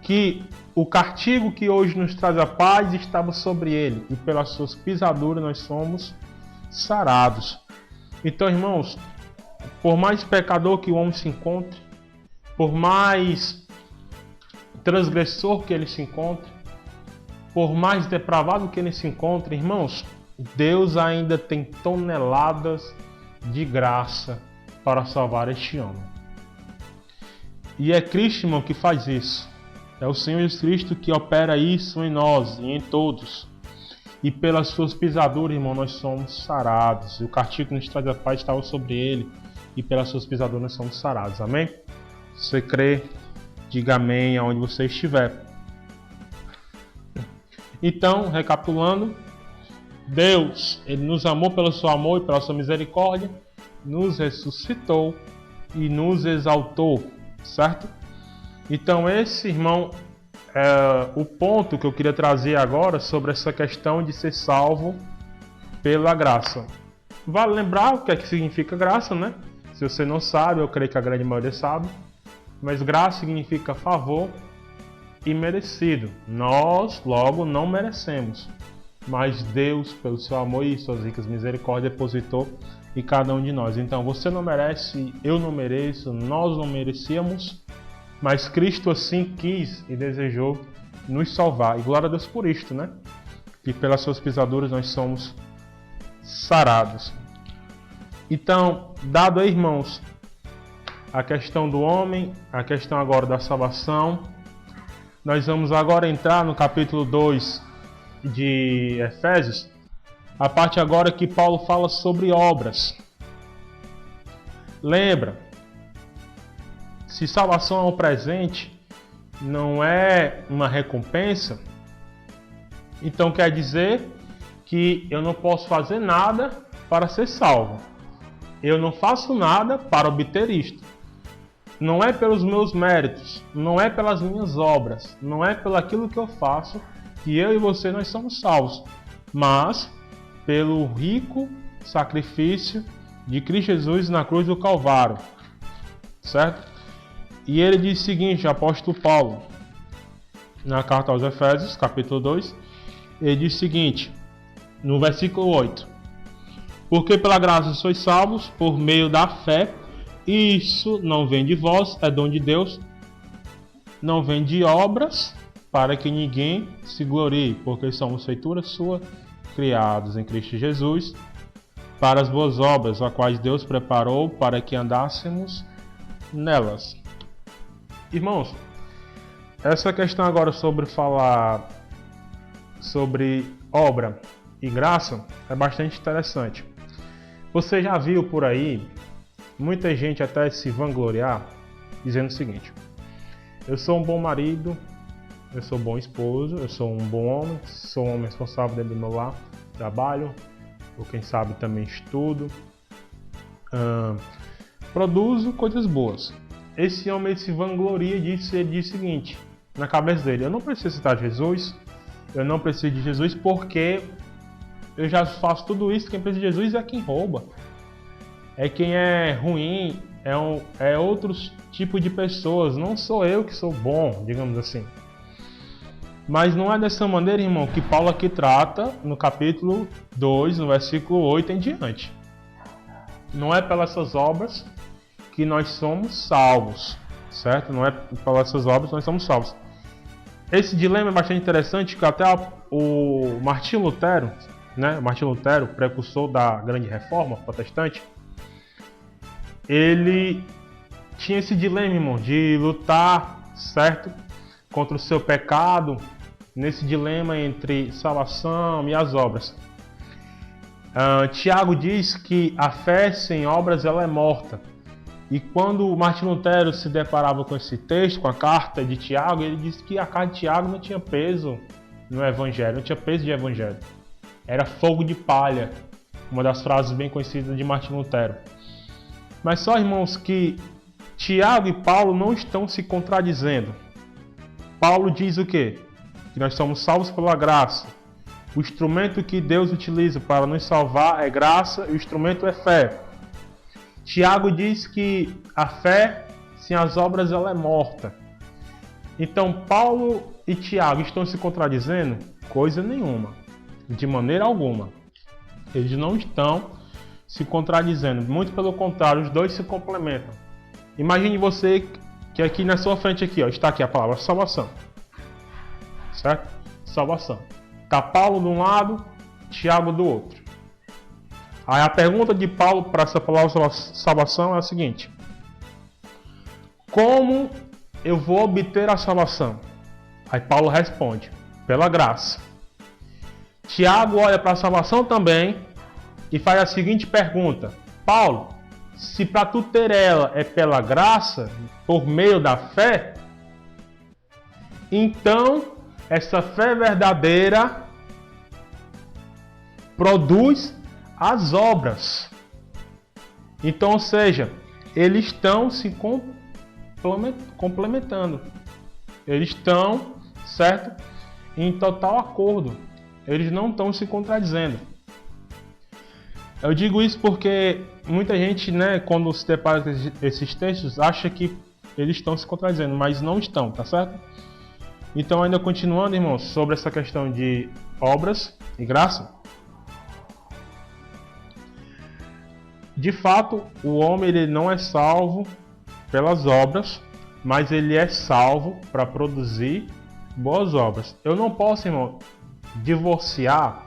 que o castigo que hoje nos traz a paz estava sobre ele, e pelas suas pisaduras nós somos sarados. Então, irmãos, por mais pecador que o homem se encontre, por mais transgressor que ele se encontre, por mais depravado que ele se encontre, irmãos, Deus ainda tem toneladas de graça para salvar este homem. E é Cristo, irmão, que faz isso. É o Senhor Jesus Cristo que opera isso em nós e em todos. E pelas suas pisaduras, irmão, nós somos sarados. E o castigo que nos traz a paz estava sobre ele. E pelas suas pisaduras nós somos sarados. Amém? Se você crê, diga amém aonde você estiver. Então, recapitulando, Deus, Ele nos amou pelo seu amor e pela sua misericórdia, nos ressuscitou e nos exaltou, certo? Então esse, irmão, é o ponto que eu queria trazer agora sobre essa questão de ser salvo pela graça. Vale lembrar o que é que significa graça, né? Se você não sabe, eu creio que a grande maioria sabe, mas graça significa favor e merecido. Nós, logo, não merecemos, mas Deus, pelo seu amor e suas ricas misericórdias, depositou em cada um de nós. Então você não merece, eu não mereço, nós não merecíamos, mas Cristo assim quis e desejou nos salvar. E glória a Deus por isto, né? Que pelas suas pisaduras nós somos sarados. Então, dado aí, irmãos, a questão do homem, a questão agora da salvação, nós vamos agora entrar no capítulo 2 de Efésios, a parte agora que Paulo fala sobre obras. Lembra, se salvação é um presente, não é uma recompensa, então quer dizer que eu não posso fazer nada para ser salvo. Eu não faço nada para obter isto. Não é pelos meus méritos, não é pelas minhas obras, não é pelo aquilo que eu faço que eu e você nós somos salvos, mas pelo rico sacrifício de Cristo Jesus na cruz do Calvário, certo? E ele diz o seguinte, o apóstolo Paulo, na carta aos Efésios, capítulo 2, ele diz o seguinte, no versículo 8: porque pela graça sois salvos por meio da fé, e isso não vem de vós, é dom de Deus, não vem de obras, para que ninguém se glorie, porque somos feitura sua, criados em Cristo Jesus, para as boas obras, as quais Deus preparou para que andássemos nelas. Irmãos, essa questão agora sobre falar sobre obra e graça é bastante interessante. Você já viu por aí muita gente até se vangloriar dizendo o seguinte: eu sou um bom marido, eu sou um bom esposo, eu sou um bom homem, sou um homem responsável dentro do meu lar, trabalho, ou quem sabe também estudo, produzo coisas boas. Esse homem se vangloria disso e ele diz o seguinte, na cabeça dele: eu não preciso citar Jesus, eu não preciso de Jesus porque eu já faço tudo isso, quem precisa de Jesus é quem rouba. É quem é ruim, é outros tipos de pessoas, não sou eu que sou bom, digamos assim. Mas não é dessa maneira, irmão, que Paulo aqui trata no capítulo 2, no versículo 8 em diante. Não é pelas suas obras que nós somos salvos, certo? Não é pelas suas obras que nós somos salvos. Esse dilema é bastante interessante, que até o Martinho Lutero, né? Martinho Lutero, precursor da grande reforma protestante, ele tinha esse dilema, irmão, de lutar, certo, contra o seu pecado, nesse dilema entre salvação e as obras. Tiago diz que a fé sem obras ela é morta. E quando Martinho Lutero se deparava com esse texto, com a carta de Tiago, ele disse que a carta de Tiago não tinha peso no evangelho, não tinha peso de evangelho. Era fogo de palha, uma das frases bem conhecidas de Martinho Lutero. Mas só, irmãos, que Tiago e Paulo não estão se contradizendo. Paulo diz o quê? Que nós somos salvos pela graça. O instrumento que Deus utiliza para nos salvar é graça e o instrumento é fé. Tiago diz que a fé sem as obras ela é morta. Então Paulo e Tiago estão se contradizendo? Coisa nenhuma. De maneira alguma. Eles não estão se contradizendo. Muito pelo contrário, os dois se complementam. Imagine você que aqui na sua frente aqui, ó, está aqui a palavra salvação. Certo? Salvação. Está Paulo de um lado, Tiago do outro. Aí a pergunta de Paulo para essa palavra salvação é a seguinte: como eu vou obter a salvação? Aí Paulo responde: pela graça. Tiago olha para a salvação também e faz a seguinte pergunta: Paulo, se para tu ter ela é pela graça, por meio da fé, então essa fé verdadeira produz as obras. Então, ou seja, eles estão se complementando. Eles estão, certo, em total acordo. Eles não estão se contradizendo. Eu digo isso porque muita gente, né, quando se depara com esses textos, acha que eles estão se contradizendo, mas não estão, tá certo? Então, ainda continuando, irmãos, sobre essa questão de obras e graça. De fato, o homem ele não é salvo pelas obras, mas ele é salvo para produzir boas obras. Eu não posso, irmão, divorciar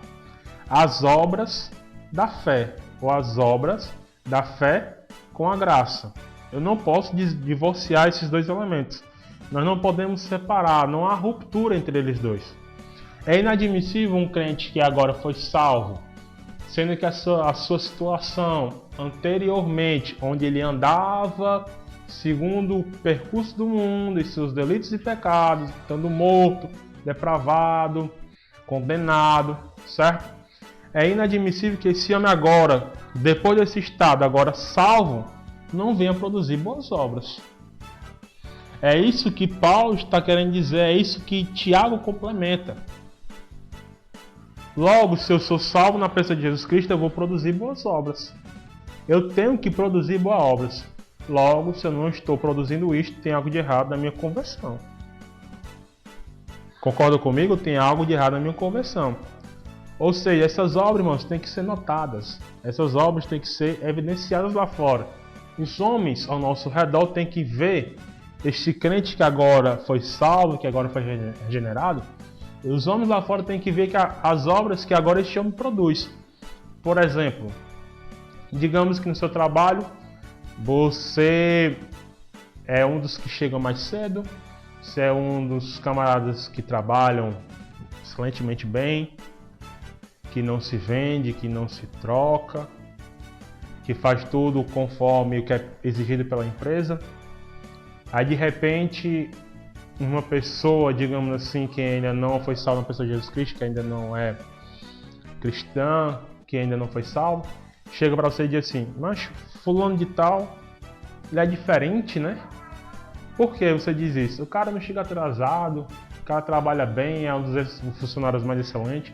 as obras da fé, ou as obras da fé com a graça. Eu não posso divorciar esses dois elementos. Nós não podemos separar, não há ruptura entre eles dois. É inadmissível um crente que agora foi salvo, sendo que a sua situação anteriormente, onde ele andava segundo o percurso do mundo e seus delitos e pecados, estando morto, depravado, condenado, certo? É inadmissível que esse homem agora, depois desse estado, agora salvo, não venha produzir boas obras. É isso que Paulo está querendo dizer, é isso que Tiago complementa. Logo, se eu sou salvo na pessoa de Jesus Cristo, eu vou produzir boas obras. Eu tenho que produzir boas obras. Logo, se eu não estou produzindo isto, tem algo de errado na minha conversão. Concorda comigo? Tem algo de errado na minha conversão. Ou seja, essas obras, irmãos, têm que ser notadas. Essas obras têm que ser evidenciadas lá fora. Os homens ao nosso redor têm que ver este crente que agora foi salvo, que agora foi regenerado. E os homens lá fora têm que ver que as obras que agora este homem produz. Por exemplo, digamos que no seu trabalho você é um dos que chegam mais cedo, você é um dos camaradas que trabalham excelentemente bem, que não se vende, que não se troca, que faz tudo conforme o que é exigido pela empresa. Aí de repente uma pessoa, digamos assim, que ainda não foi salva, uma pessoa de Jesus Cristo, que ainda não é cristã, que ainda não foi salvo, chega para você e diz assim: mas fulano de tal, ele é diferente, né? Por que você diz isso? O cara não chega atrasado, o cara trabalha bem, é um dos funcionários mais excelentes.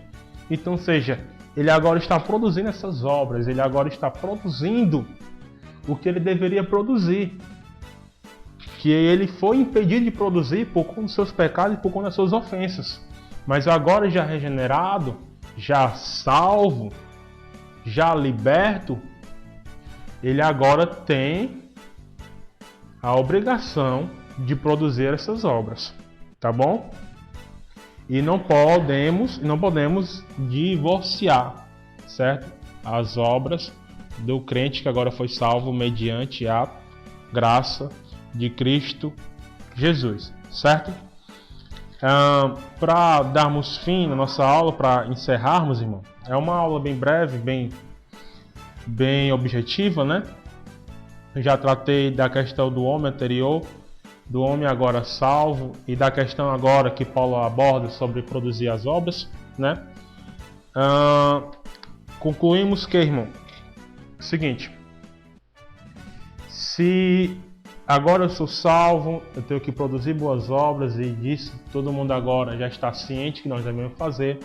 Então, seja, ele agora está produzindo essas obras, ele agora está produzindo o que ele deveria produzir, que ele foi impedido de produzir por conta dos seus pecados e por conta das suas ofensas. Mas agora já regenerado, já salvo, já liberto, ele agora tem a obrigação de produzir essas obras, tá bom? E não podemos divorciar, certo? As obras do crente que agora foi salvo mediante a graça de Cristo Jesus, certo? Para darmos fim na nossa aula, para encerrarmos, irmão, é uma aula bem breve, bem objetiva, né? Eu já tratei da questão do homem anterior, do homem agora salvo, e da questão agora que Paulo aborda sobre produzir as obras, né? Concluímos que, irmão, seguinte: se agora eu sou salvo, eu tenho que produzir boas obras, e disso todo mundo agora já está ciente que nós devemos fazer.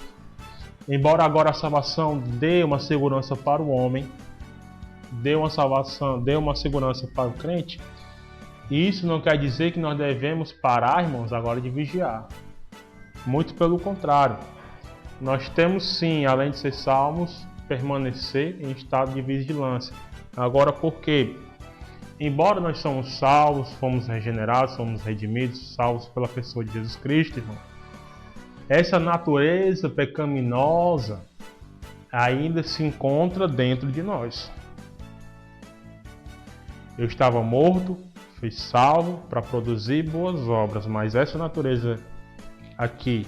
Embora agora a salvação dê uma segurança para o homem, dê uma segurança para o crente, isso não quer dizer que nós devemos parar, irmãos, agora de vigiar. Muito pelo contrário. Nós temos sim, além de ser salvos, permanecer em estado de vigilância. Agora, por quê? Embora nós somos salvos, fomos regenerados, somos redimidos, salvos pela pessoa de Jesus Cristo, irmão, essa natureza pecaminosa ainda se encontra dentro de nós. Eu estava morto, fui salvo para produzir boas obras, mas essa natureza aqui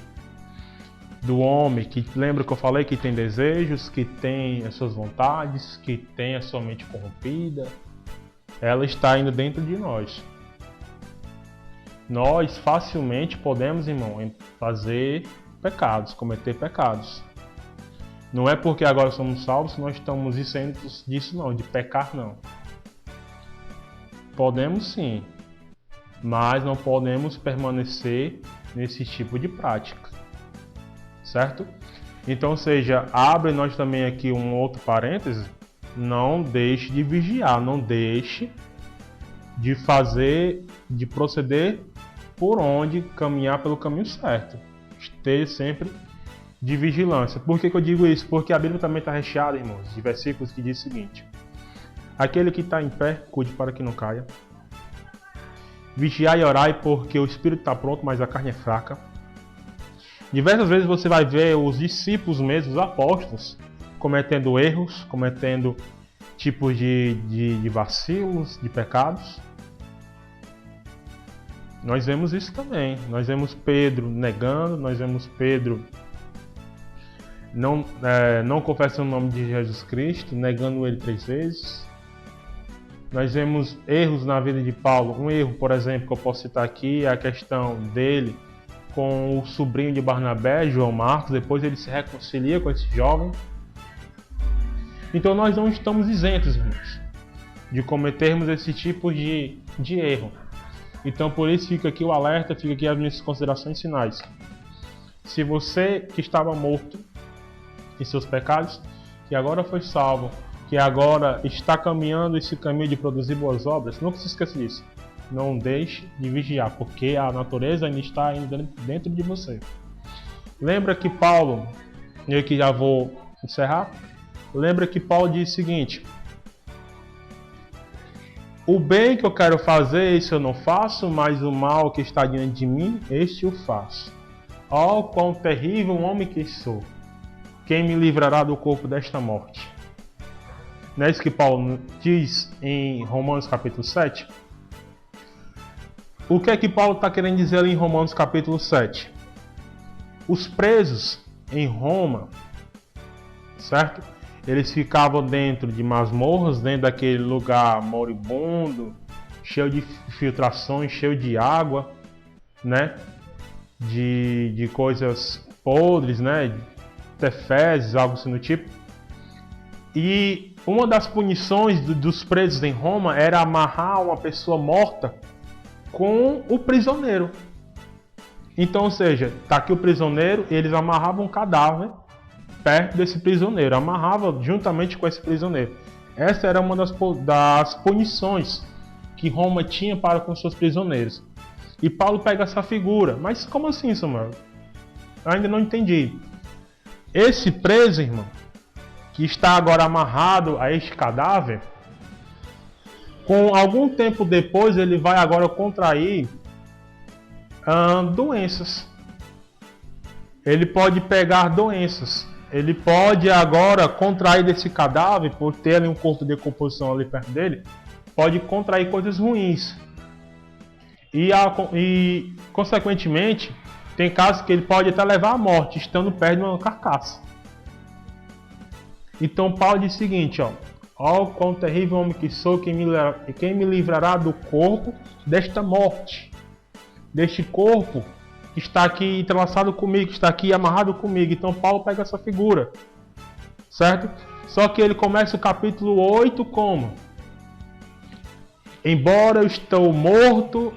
do homem, que lembra que eu falei que tem desejos, que tem as suas vontades, que tem a sua mente corrompida, ela está ainda dentro de nós. Nós facilmente podemos, irmão, fazer pecados, cometer pecados. Não é porque agora somos salvos que nós estamos isentos disso não, de pecar não. Podemos sim, mas não podemos permanecer nesse tipo de prática, certo? Então, abre nós também aqui um outro parêntese: não deixe de vigiar, não deixe de proceder por onde caminhar pelo caminho certo. Esteja sempre de vigilância. Por que eu digo isso? Porque a Bíblia também está recheada, irmãos, de versículos que diz o seguinte: aquele que está em pé, cuide para que não caia. Vigiai e orai, porque o espírito está pronto, mas a carne é fraca. Diversas vezes você vai ver os discípulos mesmo, os apóstolos, cometendo erros, cometendo tipos de vacilos, de pecados. Nós vemos isso também. Nós vemos Pedro negando, nós vemos Pedro não confessando o nome de Jesus Cristo, negando ele 3 vezes. Nós vemos erros na vida de Paulo. Um erro, por exemplo, que eu posso citar aqui é a questão dele com o sobrinho de Barnabé, João Marcos. Depois ele se reconcilia com esse jovem. Então nós não estamos isentos, irmãos, de cometermos esse tipo de erro. Então por isso fica aqui o alerta, fica aqui as minhas considerações finais. Se você que estava morto em seus pecados, que agora foi salvo, que agora está caminhando esse caminho de produzir boas obras, nunca se esqueça disso. Não deixe de vigiar, porque a natureza ainda está dentro de você. Lembra que Paulo, e aqui já vou encerrar, lembra que Paulo diz o seguinte: o bem que eu quero fazer, isso eu não faço, mas o mal que está diante de mim, este eu faço. Ó, quão terrível homem que sou! Quem me livrará do corpo desta morte? Não é isso que Paulo diz em Romanos capítulo 7? O que é que Paulo está querendo dizer ali em Romanos capítulo 7? Os presos em Roma, certo? Eles ficavam dentro de masmorras, dentro daquele lugar moribundo, cheio de filtrações, cheio de água, né? De coisas podres, né? Até fezes, algo assim do tipo. E uma das punições dos presos em Roma era amarrar uma pessoa morta com o prisioneiro. Então, ou seja, está aqui o prisioneiro, eles amarravam um cadáver perto desse prisioneiro, amarrava juntamente com esse prisioneiro. Essa era uma das punições que Roma tinha para com seus prisioneiros. E Paulo pega essa figura. Mas como assim, Samuel? Ainda não entendi. Esse preso, irmão, que está agora amarrado a este cadáver, com algum tempo depois ele vai agora contrair doenças. Ele pode pegar doenças. Ele pode agora contrair desse cadáver, por ter ali um corpo de decomposição ali perto dele, pode contrair coisas ruins. E consequentemente, tem casos que ele pode até levar à morte, estando perto de uma carcaça. Então Paulo diz o seguinte, ó, quão terrível homem que sou, quem me livrará do corpo desta morte, deste corpo que está aqui entrelaçado comigo, que está aqui amarrado comigo. Então Paulo pega essa figura, certo? Só que ele começa o capítulo 8 como? Embora eu estou morto,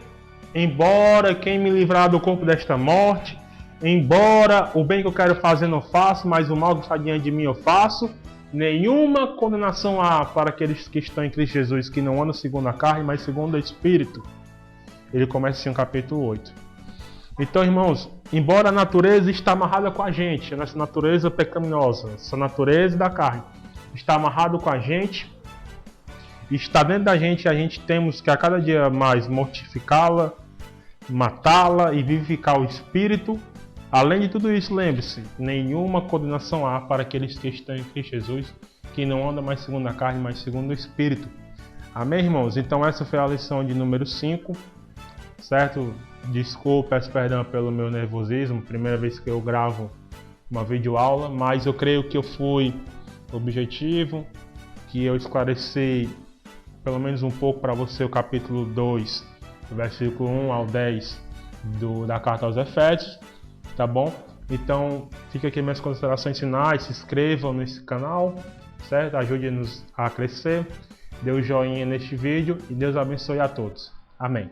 embora quem me livrará do corpo desta morte, embora o bem que eu quero fazer não faço, mas o mal que está diante de mim eu faço, nenhuma condenação há para aqueles que estão em Cristo Jesus, que não andam segundo a carne, mas segundo o Espírito. Ele começa assim o capítulo 8. Então, irmãos, embora a natureza está amarrada com a gente, a nossa natureza pecaminosa, essa natureza da carne, está amarrado com a gente, está dentro da gente, e a gente temos que a cada dia mais mortificá-la, matá-la e vivificar o Espírito. Além de tudo isso, lembre-se, nenhuma condenação há para aqueles que estão em Cristo Jesus, que não andam mais segundo a carne, mas segundo o Espírito. Amém, irmãos? Então essa foi a lição de número 5, certo? Desculpa, peço perdão pelo meu nervosismo, primeira vez que eu gravo uma videoaula, mas eu creio que eu fui objetivo, que eu esclareci pelo menos um pouco para você o capítulo 2, do versículo 1 ao 10 da carta aos Efésios, tá bom? Então, fica aqui minhas considerações finais, se inscrevam nesse canal, certo? Ajude-nos a crescer, dê um joinha neste vídeo e Deus abençoe a todos. Amém.